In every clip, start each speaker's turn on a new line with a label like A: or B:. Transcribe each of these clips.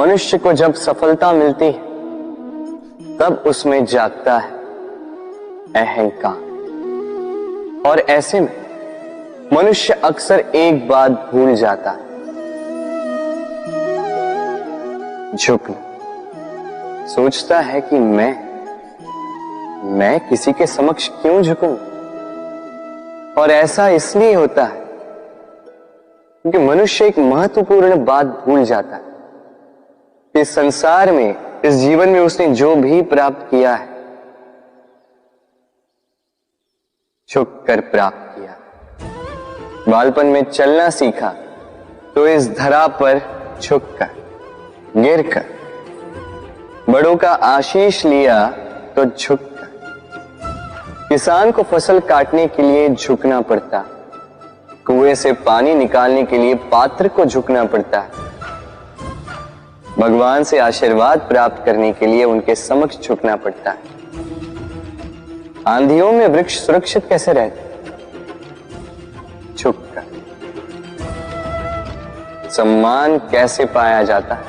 A: मनुष्य को जब सफलता मिलती है तब उसमें जागता है अहंकार, और ऐसे में मनुष्य अक्सर एक बात भूल जाता है, झुकना। सोचता है कि मैं किसी के समक्ष क्यों झुकूं? और ऐसा इसलिए होता है क्योंकि मनुष्य एक महत्वपूर्ण बात भूल जाता है। इस संसार में, इस जीवन में उसने जो भी प्राप्त किया है, झुककर प्राप्त किया। बालपन में चलना सीखा तो इस धरा पर झुककर, गिरकर। बड़ों का आशीष लिया तो झुककर। किसान को फसल काटने के लिए झुकना पड़ता, कुएं से पानी निकालने के लिए पात्र को झुकना पड़ता है। भगवान से आशीर्वाद प्राप्त करने के लिए उनके समक्ष झुकना पड़ता है। आंधियों में वृक्ष सुरक्षित कैसे रहते? झुककर। सम्मान कैसे पाया जाता है?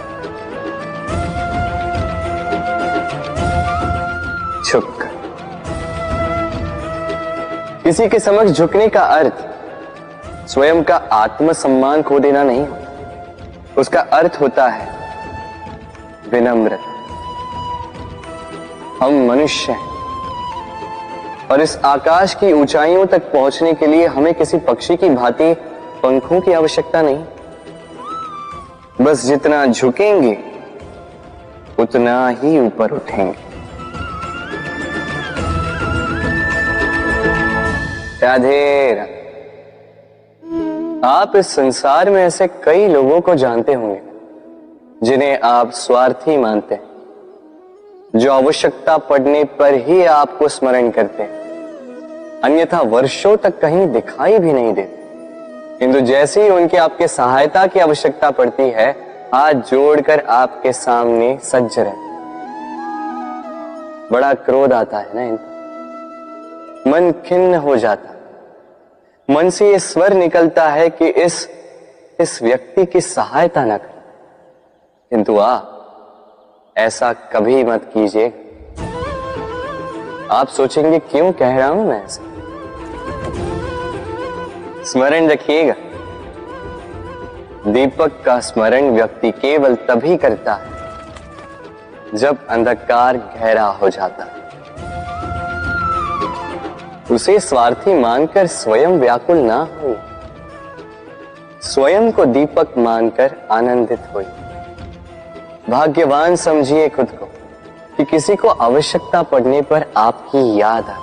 A: झुककर। किसी के समक्ष झुकने का अर्थ स्वयं का आत्मसम्मान खो देना नहीं, उसका अर्थ होता है विनम्र। हम मनुष्य हैं और इस आकाश की ऊंचाइयों तक पहुंचने के लिए हमें किसी पक्षी की भांति पंखों की आवश्यकता नहीं। बस जितना झुकेंगे उतना ही ऊपर उठेंगे। राधे राधे। आप इस संसार में ऐसे कई लोगों को जानते होंगे जिन्हें आप स्वार्थी मानते हैं, जो आवश्यकता पड़ने पर ही आपको स्मरण करते हैं, अन्यथा वर्षों तक कहीं दिखाई भी नहीं देते। किंतु जैसे ही उनके आपके सहायता की आवश्यकता पड़ती है, हाथ जोड़कर आपके सामने सज्ज रहते। बड़ा क्रोध आता है ना इनको, मन खिन्न हो जाता, मन से ये स्वर निकलता है कि इस व्यक्ति की सहायता न करें। किंतु आप ऐसा कभी मत कीजिए। आप सोचेंगे क्यों कह रहा हूं मैं ऐसा? स्मरण रखिएगा, दीपक का स्मरण व्यक्ति केवल तभी करता है जब अंधकार गहरा हो जाता है। उसे स्वार्थी मानकर स्वयं व्याकुल ना हो, स्वयं को दीपक मानकर आनंदित हो। भाग्यवान समझिए खुद को कि किसी को आवश्यकता पड़ने पर आपकी याद आए,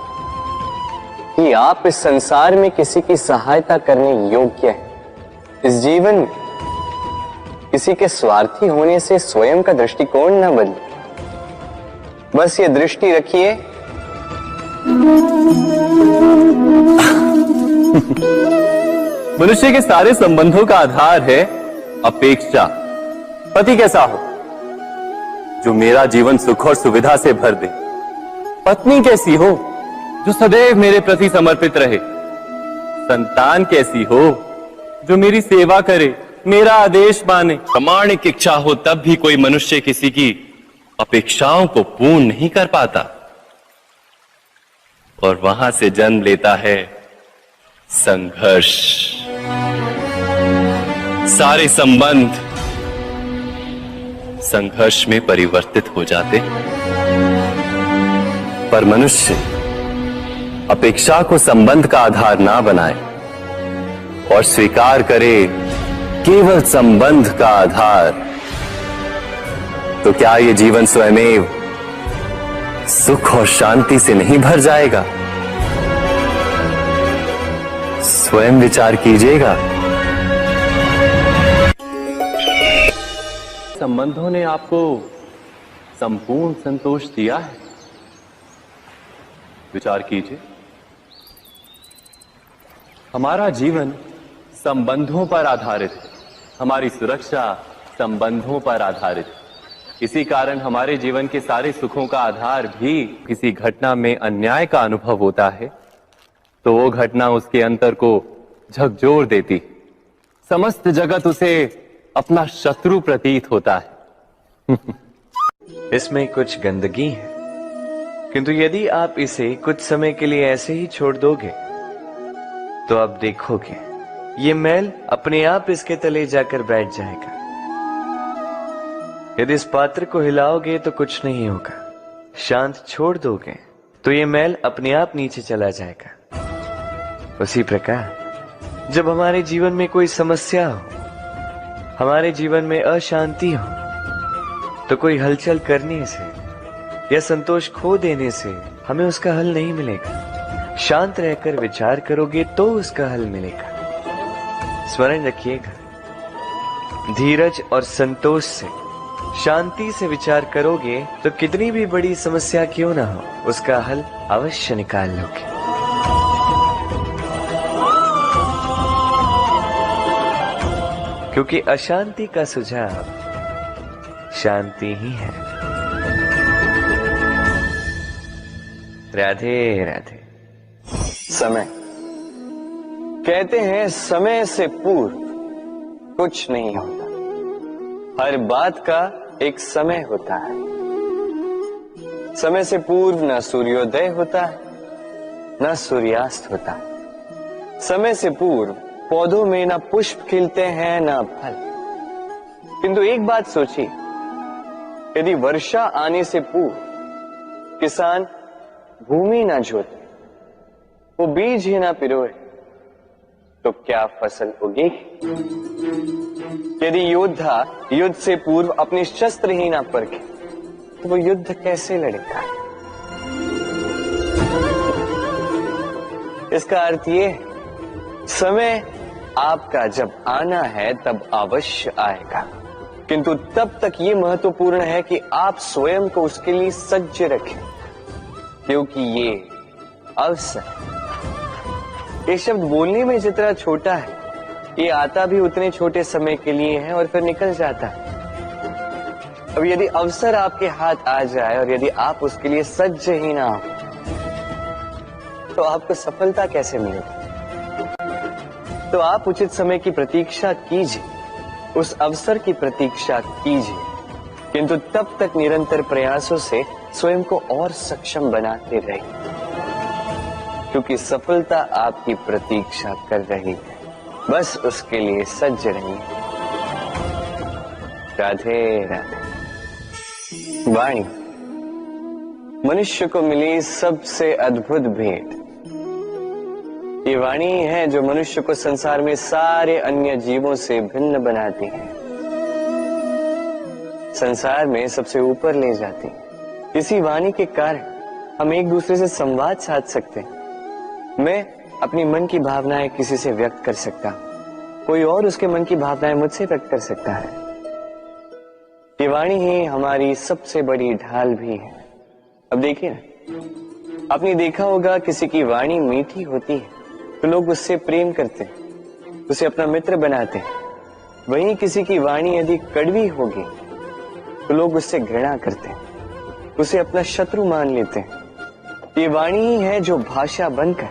A: कि आप इस संसार में किसी की सहायता करने योग्य हैं। इस जीवन में किसी के स्वार्थी होने से स्वयं का दृष्टिकोण न बदले। बस ये दृष्टि रखिए,
B: मनुष्य के सारे संबंधों का आधार है अपेक्षा। पति कैसा हो जो मेरा जीवन सुख और सुविधा से भर दे, पत्नी कैसी हो जो सदैव मेरे प्रति समर्पित रहे, संतान कैसी हो जो मेरी सेवा करे, मेरा आदेश माने। प्रामाणिक इच्छा हो तब भी कोई मनुष्य किसी की अपेक्षाओं को पूर्ण नहीं कर पाता, और वहां से जन्म लेता है संघर्ष। सारे संबंध संघर्ष में परिवर्तित हो जाते, पर मनुष्य अपेक्षा को संबंध का आधार ना बनाए और स्वीकार करे केवल संबंध का आधार, तो क्या ये जीवन स्वयमेव सुख और शांति से नहीं भर जाएगा? स्वयं विचार कीजिएगा। संबंधों ने आपको संपूर्ण संतोष दिया है? विचार कीजिए। हमारा जीवन संबंधों पर आधारित है, हमारी सुरक्षा संबंधों पर आधारित है। इसी कारण हमारे जीवन के सारे सुखों का आधार भी किसी घटना में अन्याय का अनुभव होता है तो वो घटना उसके अंतर को झकझोर देती, समस्त जगत उसे अपना शत्रु प्रतीत होता है।
C: इसमें कुछ गंदगी है, किंतु यदि आप इसे कुछ समय के लिए ऐसे ही छोड़ दोगे तो आप देखोगे ये मैल अपने आप इसके तले जाकर बैठ जाएगा। यदि इस पात्र को हिलाओगे तो कुछ नहीं होगा, शांत छोड़ दोगे तो ये मैल अपने आप नीचे चला जाएगा। उसी प्रकार जब हमारे जीवन में कोई समस्या हो, हमारे जीवन में अशांति हो, तो कोई हलचल करने से या संतोष खो देने से हमें उसका हल नहीं मिलेगा। शांत रहकर विचार करोगे तो उसका हल मिलेगा। स्मरण रखिएगा, धीरज और संतोष से, शांति से विचार करोगे तो कितनी भी बड़ी समस्या क्यों ना हो, उसका हल अवश्य निकाल लोगे। क्योंकि अशांति का सुझाव शांति ही है। राधे राधे।
A: समय, कहते हैं समय से पूर्व कुछ नहीं होता, हर बात का एक समय होता है। समय से पूर्व न सूर्योदय होता है, न सूर्यास्त होता है। समय से पूर्व पौधों में न पुष्प खिलते हैं न फल। किंतु एक बात सोचिए, यदि वर्षा आने से पूर्व किसान भूमि ना जोते, वो बीज ही ना पिरोए, तो क्या फसल उगेगी? यदि योद्धा युद्ध से पूर्व अपने शस्त्र ही ना परखे, तो वो युद्ध कैसे लड़ेगा? इसका अर्थ ये है, समय आपका जब आना है तब अवश्य आएगा, किंतु तब तक ये महत्वपूर्ण है कि आप स्वयं को उसके लिए सज्ज रखें, क्योंकि ये अवसर, ये शब्द बोलने में जितना छोटा है, ये आता भी उतने छोटे समय के लिए है और फिर निकल जाता है। अब यदि अवसर आपके हाथ आ जाए और यदि आप उसके लिए सज्ज ही ना हो, तो आपको सफलता कैसे मिलेगी? तो आप उचित समय की प्रतीक्षा कीजिए, उस अवसर की प्रतीक्षा कीजिए, किंतु तब तक निरंतर प्रयासों से स्वयं को और सक्षम बनाते रहिए, क्योंकि सफलता आपकी प्रतीक्षा कर रही है। बस उसके लिए सज्ज रहिए। राधे राधे। वाणी मनुष्य को मिली सबसे अद्भुत भेंट। ये वाणी है जो मनुष्य को संसार में सारे अन्य जीवों से भिन्न बनाती है, संसार में सबसे ऊपर ले जाती है। इसी वाणी के कारण हम एक दूसरे से संवाद साध सकते हैं। मैं अपनी मन की भावनाएं किसी से व्यक्त कर सकता हूं, कोई और उसके मन की भावनाएं मुझसे व्यक्त कर सकता है। ये वाणी ही हमारी सबसे बड़ी ढाल भी है। अब देखिए ना, आपने देखा होगा किसी की वाणी मीठी होती है तो लोग उससे प्रेम करते हैं, उसे अपना मित्र बनाते हैं। वहीं किसी की वाणी यदि कड़वी होगी तो लोग उससे घृणा करते हैं, उसे अपना शत्रु मान लेते हैं। ये वाणी ही है जो भाषा बनकर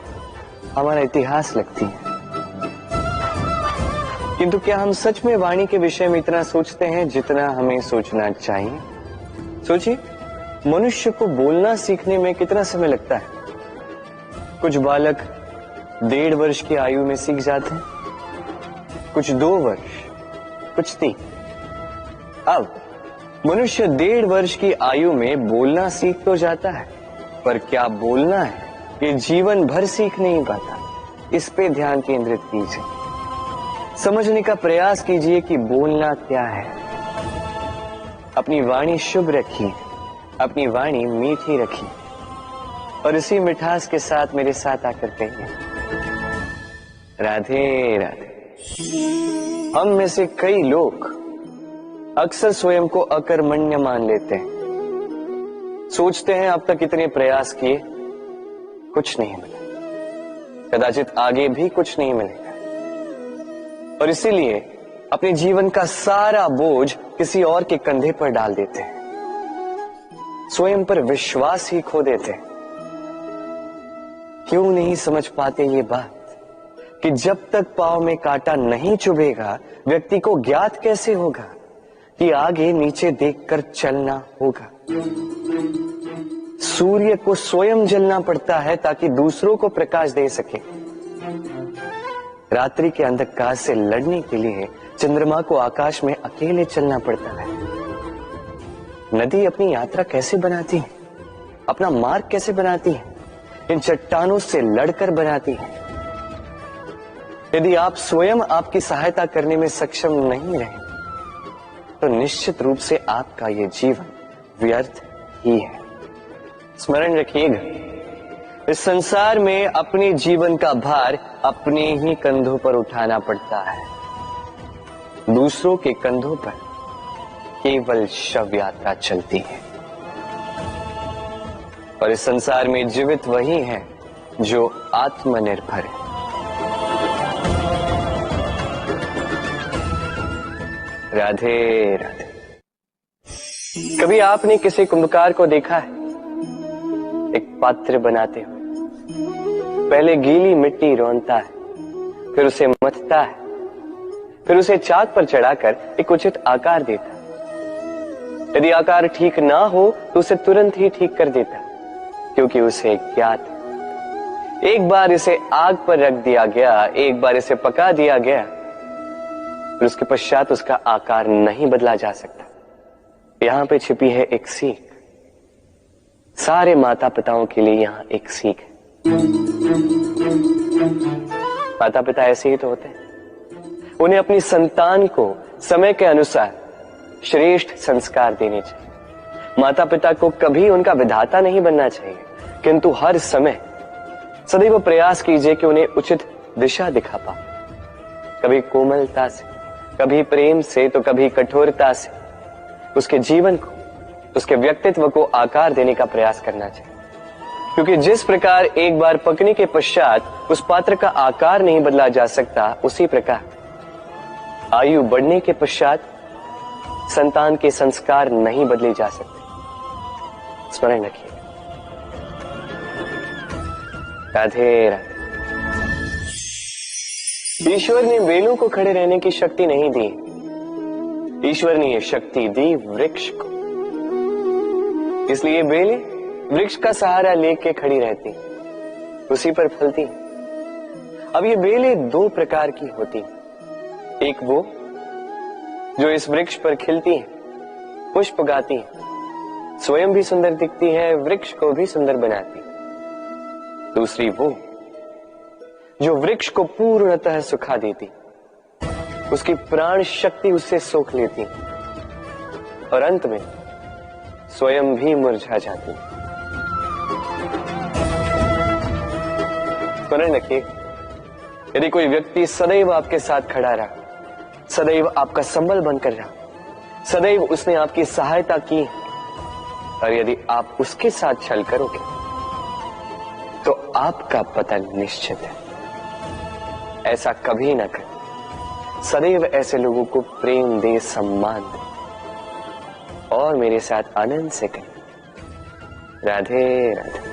A: हमारा इतिहास लगती है। किंतु क्या हम सच में वाणी के विषय में इतना सोचते हैं जितना हमें सोचना चाहिए? सोचिए, मनुष्य को बोलना सीखने में कितना समय लगता है? कुछ बालक 1.5 वर्ष की आयु में सीख जाते हैं, कुछ 2 वर्ष, कुछ 3। अब मनुष्य 1.5 वर्ष की आयु में बोलना सीख तो जाता है, पर क्या बोलना है ये जीवन भर सीख नहीं पाता। इस पे ध्यान केंद्रित कीजिए, समझने का प्रयास कीजिए कि बोलना क्या है। अपनी वाणी शुभ रखिए, अपनी वाणी मीठी रखिए, और इसी मिठास के साथ मेरे साथ आकर कहिए, राधे राधे। हम में से कई लोग अक्सर स्वयं को अकर्मण्य मान लेते हैं, सोचते हैं अब तक इतने प्रयास किए, कुछ नहीं मिला, कदाचित आगे भी कुछ नहीं मिलेगा, और इसीलिए अपने जीवन का सारा बोझ किसी और के कंधे पर डाल देते हैं, स्वयं पर विश्वास ही खो देते हैं। क्यों नहीं समझ पाते ये बात कि जब तक पांव में कांटा नहीं चुभेगा व्यक्ति को ज्ञात कैसे होगा कि आगे नीचे देखकर चलना होगा। सूर्य को स्वयं जलना पड़ता है ताकि दूसरों को प्रकाश दे सके। रात्रि के अंधकार से लड़ने के लिए चंद्रमा को आकाश में अकेले चलना पड़ता है। नदी अपनी यात्रा कैसे बनाती है, अपना मार्ग कैसे बनाती है? इन चट्टानों से लड़कर बनाती है। यदि आप स्वयं आपकी सहायता करने में सक्षम नहीं रहे तो निश्चित रूप से आपका यह जीवन व्यर्थ ही है। स्मरण रखिएगा, इस संसार में अपने जीवन का भार अपने ही कंधों पर उठाना पड़ता है। दूसरों के कंधों पर केवल शव यात्रा चलती है। और इस संसार में जीवित वही है जो आत्मनिर्भर है। राधे राधे। कभी आपने किसी कुंभकार को देखा है एक पात्र बनाते हुए? पहले गीली मिट्टी रौंदता है, फिर उसे मथता है, फिर उसे चाक पर चढ़ाकर एक उचित आकार देता है। यदि आकार ठीक ना हो तो उसे तुरंत ही ठीक कर देता है, क्योंकि उसे ज्ञात है एक बार इसे आग पर रख दिया गया, एक बार इसे पका दिया गया, फिर उसके पश्चात उसका आकार नहीं बदला जा सकता। यहां पे छिपी है एक सीख। सारे माता पिताओं के लिए यहां एक सीख है। माता पिता ऐसे ही तो होते हैं। उन्हें अपनी संतान को समय के अनुसार श्रेष्ठ संस्कार देने चाहिए। माता पिता को कभी उनका विधाता नहीं बनना चाहिए, किंतु हर समय सदैव प्रयास कीजिए कि उन्हें उचित दिशा दिखा पाओ। कभी कोमलता से, कभी प्रेम से, तो कभी कठोरता से उसके जीवन को, उसके व्यक्तित्व को आकार देने का प्रयास करना चाहिए। क्योंकि जिस प्रकार एक बार पकने के पश्चात उस पात्र का आकार नहीं बदला जा सकता, उसी प्रकार आयु बढ़ने के पश्चात संतान के संस्कार नहीं बदले जा सकते। स्मरण रखिए। राधे राधे। ईश्वर ने बेलों को खड़े रहने की शक्ति नहीं दी, ईश्वर ने यह शक्ति दी वृक्ष को। इसलिए बेलें वृक्ष का सहारा लेके खड़ी रहती, उसी पर फलती। अब ये बेलें दो प्रकार की होती, एक वो जो इस वृक्ष पर खिलती है, पुष्प गाती है, स्वयं भी सुंदर दिखती है, वृक्ष को भी सुंदर बनाती। दूसरी वो जो वृक्ष को पूर्णतः सुखा देती, उसकी प्राण शक्ति उससे सोख लेती और अंत में स्वयं भी मुरझा जाती। स्मरण रखिए, यदि कोई व्यक्ति सदैव आपके साथ खड़ा रहा, सदैव आपका संबल बनकर रहा, सदैव उसने आपकी सहायता की, और यदि आप उसके साथ छल करोगे तो आपका पतन निश्चित है। ऐसा कभी ना करें। सदैव ऐसे लोगों को प्रेम दे, सम्मान दे, और मेरे साथ आनंद से करें। राधे राधे।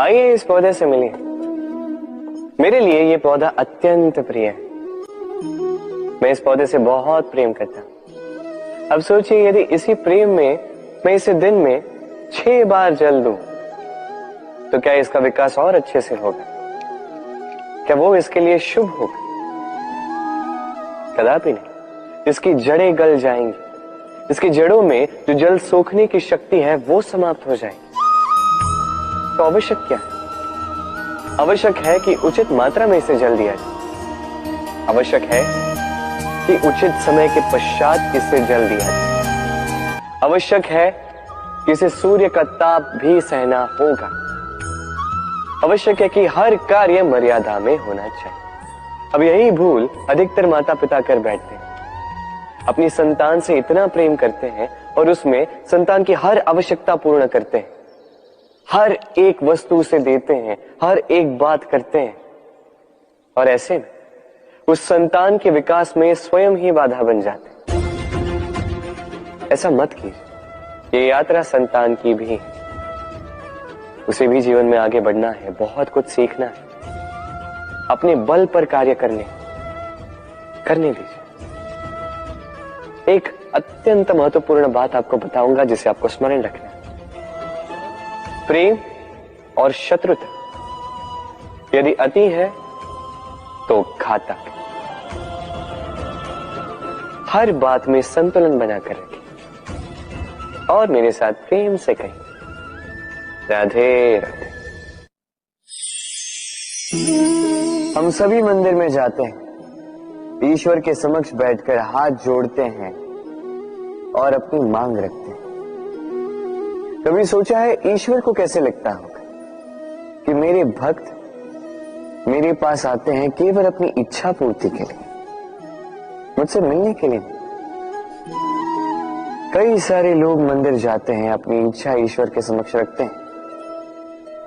A: आइए इस पौधे से मिलिए। मेरे लिए ये पौधा अत्यंत प्रिय है। मैं इस पौधे से बहुत प्रेम करता हूं। अब सोचिए, यदि इसी प्रेम में मैं इसे दिन में 6 बार जल दूं तो क्या इसका विकास और अच्छे से होगा? क्या वो इसके लिए शुभ होगा? कदापि नहीं। इसकी जड़ें गल जाएंगी, इसकी जड़ों में जो जल सोखने की शक्ति है वो समाप्त हो जाएगी। तो आवश्यक क्या है? आवश्यक है कि उचित मात्रा में इसे जल दिया जाए। आवश्यक है कि उचित समय के पश्चात इसे जल दिया जाए। आवश्यक है कि इसे सूर्य का ताप भी सहना होगा। आवश्यक है कि हर कार्य मर्यादा में होना चाहिए। अब यही भूल अधिकतर माता पिता कर बैठते हैं। अपनी संतान से इतना प्रेम करते हैं और उसमें संतान की हर आवश्यकता पूर्ण करते हैं, हर एक वस्तु उसे देते हैं, हर एक बात करते हैं, और ऐसे में उस संतान के विकास में स्वयं ही बाधा बन जाते हैं। ऐसा मत कीजिए। ये यात्रा संतान की भी है। उसे भी जीवन में आगे बढ़ना है, बहुत कुछ सीखना है, अपने बल पर कार्य करने, करने दीजिए। एक अत्यंत महत्वपूर्ण बात आपको बताऊंगा जिसे आपको स्मरण रखना है। प्रेम और शत्रुता यदि अति है तो घातक। हर बात में संतुलन बनाकर रखिए और मेरे साथ प्रेम से कहिए, राधे राधे। हम सभी मंदिर में जाते हैं, ईश्वर के समक्ष बैठकर हाथ जोड़ते हैं और अपनी मांग रखते हैं। कभी सोचा है ईश्वर को कैसे लगता होगा कि मेरे भक्त मेरे पास आते हैं केवल अपनी इच्छा पूर्ति के लिए, मुझसे मिलने के लिए नहीं। कई सारे लोग मंदिर जाते हैं, अपनी इच्छा ईश्वर के समक्ष रखते हैं।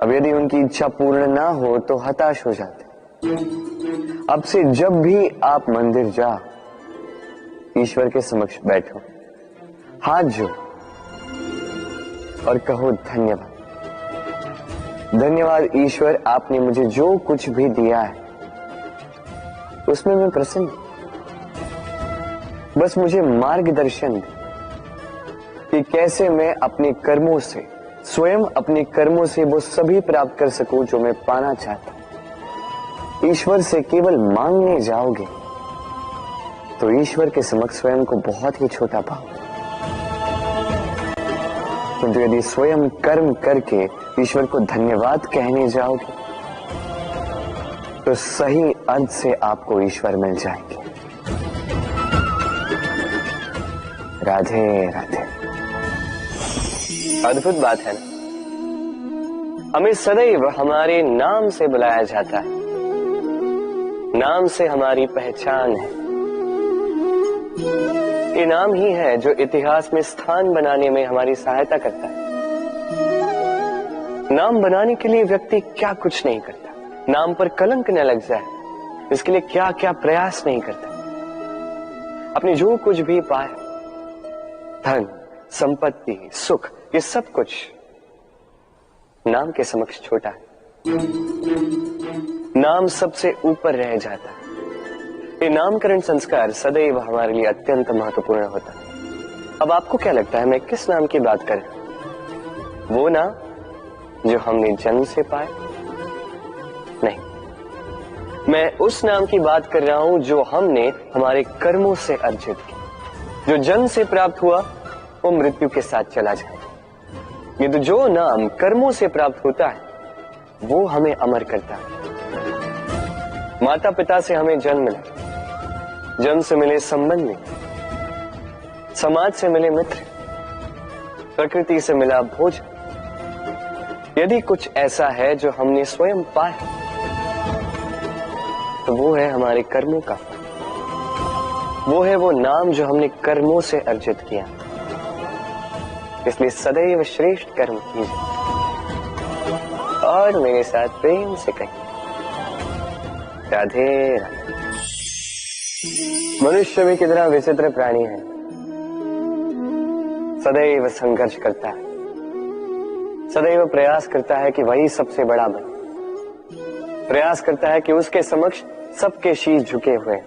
A: अब यदि उनकी इच्छा पूर्ण ना हो तो हताश हो जाते हैं। अब से जब भी आप मंदिर जाओ, ईश्वर के समक्ष बैठो, हाथ जोड़ो और कहो धन्यवाद। धन्यवाद ईश्वर, आपने मुझे जो कुछ भी दिया है उसमें मैं प्रसन्न हूं। बस मुझे मार्गदर्शन दे कि कैसे मैं अपने कर्मों से, स्वयं अपने कर्मों से वो सभी प्राप्त कर सकूं जो मैं पाना चाहता हूं। ईश्वर से केवल मांगने जाओगे तो ईश्वर के समक्ष स्वयं को बहुत ही छोटा पाओगे, किंतु यदि स्वयं कर्म करके ईश्वर को धन्यवाद कहने जाओगे तो सही अर्थ से आपको ईश्वर मिल जाएंगे। राधे राधे। अद्भुत बात है ना, हमें सदैव हमारे नाम से बुलाया जाता है, नाम से हमारी पहचान है। ये नाम ही है जो इतिहास में स्थान बनाने में हमारी सहायता करता है। नाम बनाने के लिए व्यक्ति क्या कुछ नहीं करता, नाम पर कलंक न लग जाए इसके लिए क्या क्या प्रयास नहीं करता। अपने जो कुछ भी पाए, धन, संपत्ति, सुख, ये सब कुछ नाम के समक्ष छोटा है। नाम सबसे ऊपर रह जाता है। ये नामकरण संस्कार सदैव हमारे लिए अत्यंत महत्वपूर्ण होता है। अब आपको क्या लगता है मैं किस नाम की बात कर रहा हूं? वो नाम जो हमने जन्म से पाए? नहीं, मैं उस नाम की बात कर रहा हूं जो हमने हमारे कर्मों से अर्जित किया। जो जन्म से प्राप्त हुआ वो मृत्यु के साथ चला जाए, ये तो जो नाम कर्मों से प्राप्त होता है वो हमें अमर करता है। माता पिता से हमें जन्म मिला, जन्म से मिले संबंध में, समाज से मिले मित्र, प्रकृति से मिला भोजन। यदि कुछ ऐसा है जो हमने स्वयं पाया तो वो है हमारे कर्मों का फल। वो है वो नाम जो हमने कर्मों से अर्जित किया। इसलिए सदैव श्रेष्ठ कर्म कीजिए और मेरे साथ प्रेम से कहिए, राधे राधे। मनुष्य भी कितना विचित्र प्राणी है, सदैव संघर्ष करता है, सदैव प्रयास करता है कि वही सबसे बड़ा बने, प्रयास करता है कि उसके समक्ष सबके शीश झुके हुए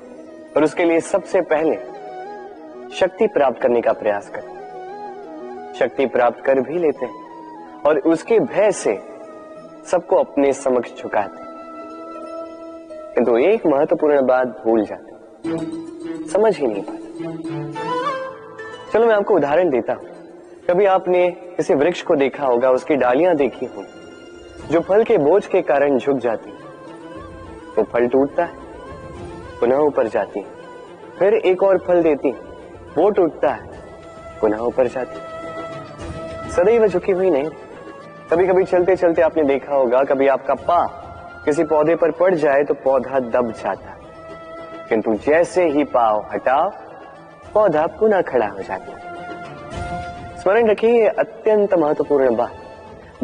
A: और उसके लिए सबसे पहले शक्ति प्राप्त करने का प्रयास करते हैं। शक्ति प्राप्त कर भी लेते हैं और उसके भय से सबको अपने समक्ष झुकाते हैं, किंतु एक महत्वपूर्ण बात भूल जाते हैं, समझ ही नहीं पाते। चलो मैं आपको उदाहरण देता हूं। कभी आपने किसी वृक्ष को देखा होगा, उसकी डालियां देखी होंगी जो फल के बोझ के कारण झुक जाती है। वो फल टूटता है, पुनः ऊपर जाती है, फिर एक और फल देती है, वो टूटता है, पुनः ऊपर जाती है, सदैव झुकी हुई नहीं। कभी कभी चलते चलते आपने देखा होगा, कभी आपका पांव किसी पौधे पर पड़ जाए तो पौधा दब जाता है, किंतु जैसे ही पांव हटाओ पौधा पुनः खड़ा हो जाता है। स्मरण रखिए, ये अत्यंत महत्वपूर्ण बात।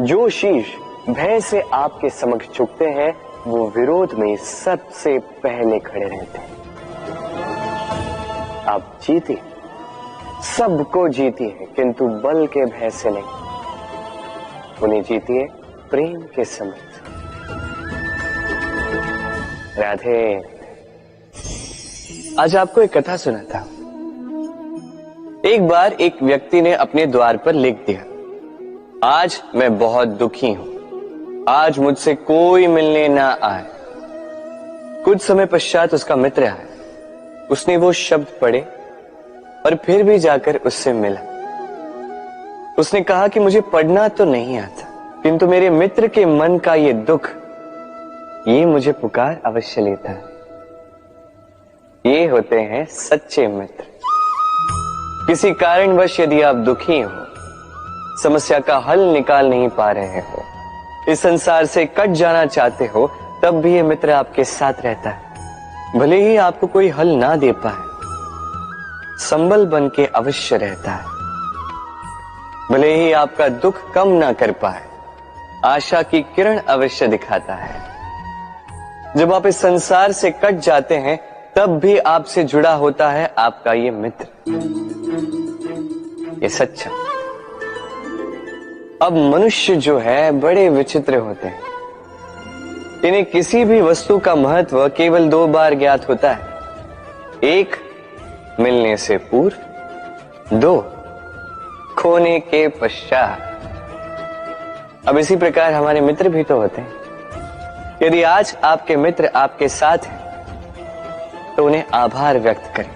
A: जो शीश भय से आपके समक्ष झुकते हैं वो विरोध में सबसे पहले खड़े रहते हैं। आप जीतिए, सबको जीतिए, किंतु बल के भय से नहीं, उन्हें जीतिए प्रेम के समक्ष। राधे। आज आपको एक कथा सुनाता हूं। एक बार एक व्यक्ति ने अपने द्वार पर लिख दिया, आज मैं बहुत दुखी हूं, आज मुझसे कोई मिलने ना आए। कुछ समय पश्चात उसका मित्र आया, उसने वो शब्द पढ़े और फिर भी जाकर उससे मिला। उसने कहा कि मुझे पढ़ना तो नहीं आता, किंतु मेरे मित्र के मन का ये दुख, ये मुझे पुकार अवश्य लेता है। ये होते हैं सच्चे मित्र। किसी कारणवश यदि आप दुखी हो, समस्या का हल निकाल नहीं पा रहे हो, इस संसार से कट जाना चाहते हो, तब भी ये मित्र आपके साथ रहता है। भले ही आपको कोई हल ना दे पाए, संबल बन के अवश्य रहता है। भले ही आपका दुख कम ना कर पाए, आशा की किरण अवश्य दिखाता है। जब आप इस संसार से कट जाते हैं, तब भी आपसे जुड़ा होता है आपका ये मित्र, ये सच्चा। अब मनुष्य जो है बड़े विचित्र होते हैं। इन्हें किसी भी वस्तु का महत्व केवल 2 बार ज्ञात होता है। 1 मिलने से पूर्व, 2 खोने के पश्चात। अब इसी प्रकार हमारे मित्र भी तो होते हैं। यदि आज आपके मित्र आपके साथ हैं, तो उन्हें आभार व्यक्त करें,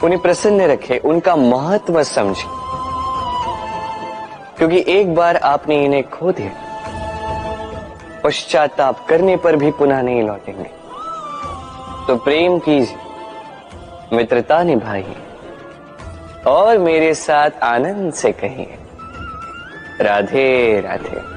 A: उन्हें प्रसन्न रखें, उनका महत्व समझें, क्योंकि एक बार आपने इन्हें खो दिया, पश्चाताप करने पर भी पुनः नहीं लौटेंगे। तो प्रेम कीजिए, मित्रता निभाइए और मेरे साथ आनंद से कहिए, राधे राधे।